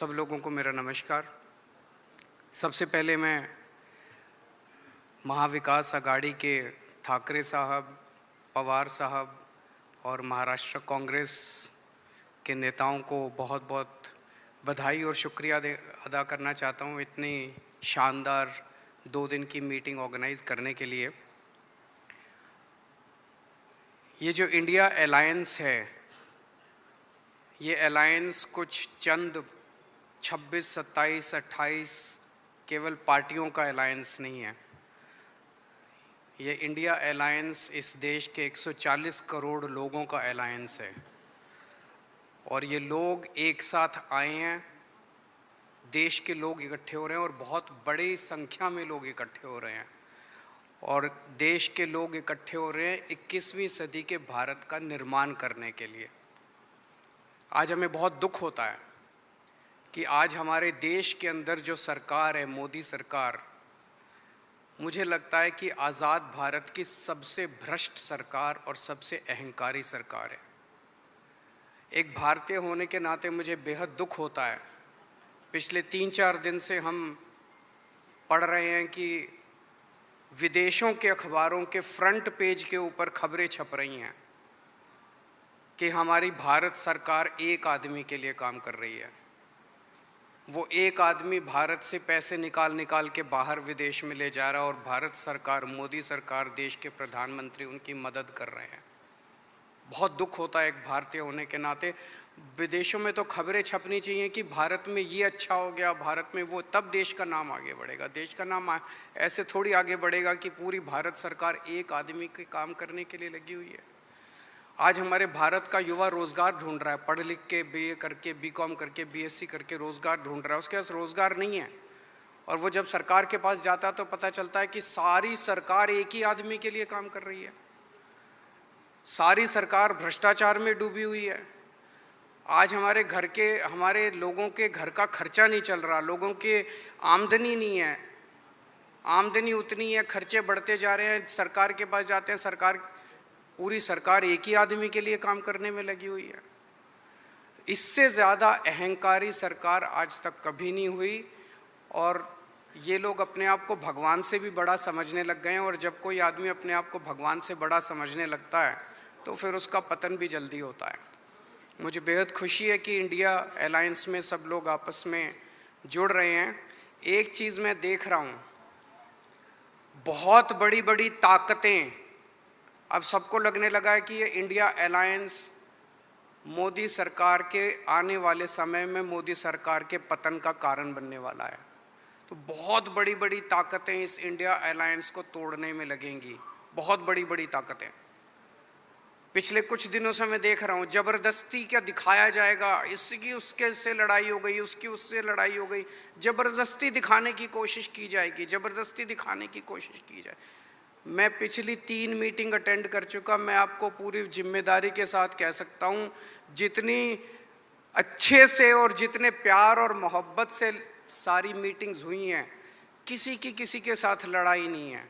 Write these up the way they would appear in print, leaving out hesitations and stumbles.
सब लोगों को मेरा नमस्कार। सबसे पहले मैं महाविकास आघाड़ी के ठाकरे साहब, पवार साहब और महाराष्ट्र कांग्रेस के नेताओं को बहुत बहुत बधाई और शुक्रिया अदा करना चाहता हूँ इतनी शानदार 2 दिन की मीटिंग ऑर्गेनाइज करने के लिए। ये जो इंडिया अलायंस है, ये अलायंस कुछ चंद 26, 27, 28 केवल पार्टियों का अलायंस नहीं है। ये इंडिया अलायंस इस देश के 140 करोड़ लोगों का अलायंस है और ये लोग एक साथ आए हैं। देश के लोग इकट्ठे हो रहे हैं और बहुत बड़ी संख्या में लोग इकट्ठे हो रहे हैं और देश के लोग इकट्ठे हो रहे हैं 21वीं सदी के भारत का निर्माण करने के लिए। आज हमें बहुत दुख होता है कि आज हमारे देश के अंदर जो सरकार है, मोदी सरकार, मुझे लगता है कि आज़ाद भारत की सबसे भ्रष्ट सरकार और सबसे अहंकारी सरकार है। एक भारतीय होने के नाते मुझे बेहद दुख होता है। पिछले 3-4 दिन से हम पढ़ रहे हैं कि विदेशों के अखबारों के फ्रंट पेज के ऊपर खबरें छप रही हैं कि हमारी भारत सरकार एक आदमी के लिए काम कर रही है। वो एक आदमी भारत से पैसे निकाल के बाहर विदेश में ले जा रहा है और भारत सरकार, मोदी सरकार, देश के प्रधानमंत्री उनकी मदद कर रहे हैं। बहुत दुख होता है एक भारतीय होने के नाते। विदेशों में तो खबरें छपनी चाहिए कि भारत में ये अच्छा हो गया, भारत में वो, तब देश का नाम आगे बढ़ेगा। देश का नाम ऐसे थोड़ी आगे बढ़ेगा कि पूरी भारत सरकार एक आदमी के काम करने के लिए लगी हुई है। आज हमारे भारत का युवा रोज़गार ढूंढ रहा है, पढ़ लिख के बीए करके, बीकॉम करके, बीएससी करके रोज़गार ढूंढ रहा है। उसके पास रोज़गार नहीं है और वो जब सरकार के पास जाता है तो पता चलता है कि सारी सरकार एक ही आदमी के लिए काम कर रही है। सारी सरकार भ्रष्टाचार में डूबी हुई है। आज हमारे लोगों के घर का खर्चा नहीं चल रहा, लोगों के आमदनी नहीं है, आमदनी उतनी है, खर्चे बढ़ते जा रहे हैं। सरकार के पास जाते हैं, पूरी सरकार एक ही आदमी के लिए काम करने में लगी हुई है। इससे ज़्यादा अहंकारी सरकार आज तक कभी नहीं हुई और ये लोग अपने आप को भगवान से भी बड़ा समझने लग गए हैं और जब कोई आदमी अपने आप को भगवान से बड़ा समझने लगता है तो फिर उसका पतन भी जल्दी होता है। मुझे बेहद खुशी है कि इंडिया अलायंस में सब लोग आपस में जुड़ रहे हैं। एक चीज़ मैं देख रहा हूँ, बहुत बड़ी बड़ी ताकतें, अब सबको लगने लगा है कि ये इंडिया अलायंस मोदी सरकार के आने वाले समय में मोदी सरकार के पतन का कारण बनने वाला है। तो बहुत बड़ी बड़ी ताकतें इस इंडिया अलायंस को तोड़ने में लगेंगी, बहुत बड़ी बड़ी ताकतें। पिछले कुछ दिनों से मैं देख रहा हूँ ज़बरदस्ती क्या दिखाया जाएगा, इसकी उसके से लड़ाई हो गई, उसकी उससे लड़ाई हो गई, ज़बरदस्ती दिखाने की कोशिश की जाएगी, ज़बरदस्ती दिखाने की कोशिश की जाए। मैं पिछली 3 मीटिंग अटेंड कर चुका। मैं आपको पूरी जिम्मेदारी के साथ कह सकता हूँ, जितनी अच्छे से और जितने प्यार और मोहब्बत से सारी मीटिंग्स हुई हैं, किसी के साथ लड़ाई नहीं है।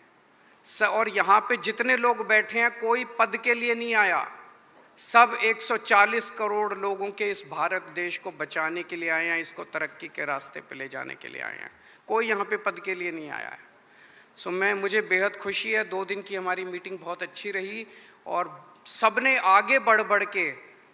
और यहाँ पे जितने लोग बैठे हैं कोई पद के लिए नहीं आया, सब 140 करोड़ लोगों के इस भारत देश को बचाने के लिए आए हैं, इसको तरक्की के रास्ते पे ले जाने के लिए आए हैं। कोई यहाँ पे पद के लिए नहीं आया है। मुझे बेहद खुशी है। 2 दिन की हमारी मीटिंग बहुत अच्छी रही और सबने आगे बढ़ के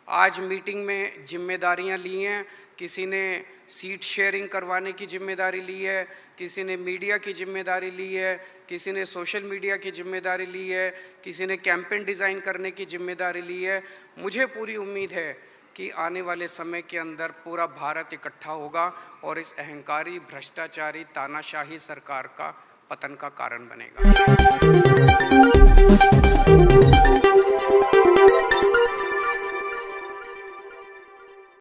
आज मीटिंग में जिम्मेदारियां ली हैं। किसी ने सीट शेयरिंग करवाने की जिम्मेदारी ली है, किसी ने मीडिया की जिम्मेदारी ली है, किसी ने सोशल मीडिया की जिम्मेदारी ली है, किसी ने कैंपेन डिज़ाइन करने की जिम्मेदारी ली है। मुझे पूरी उम्मीद है कि आने वाले समय के अंदर पूरा भारत इकट्ठा होगा और इस अहंकारी, भ्रष्टाचारी, तानाशाही सरकार का पतन का कारण बनेगा।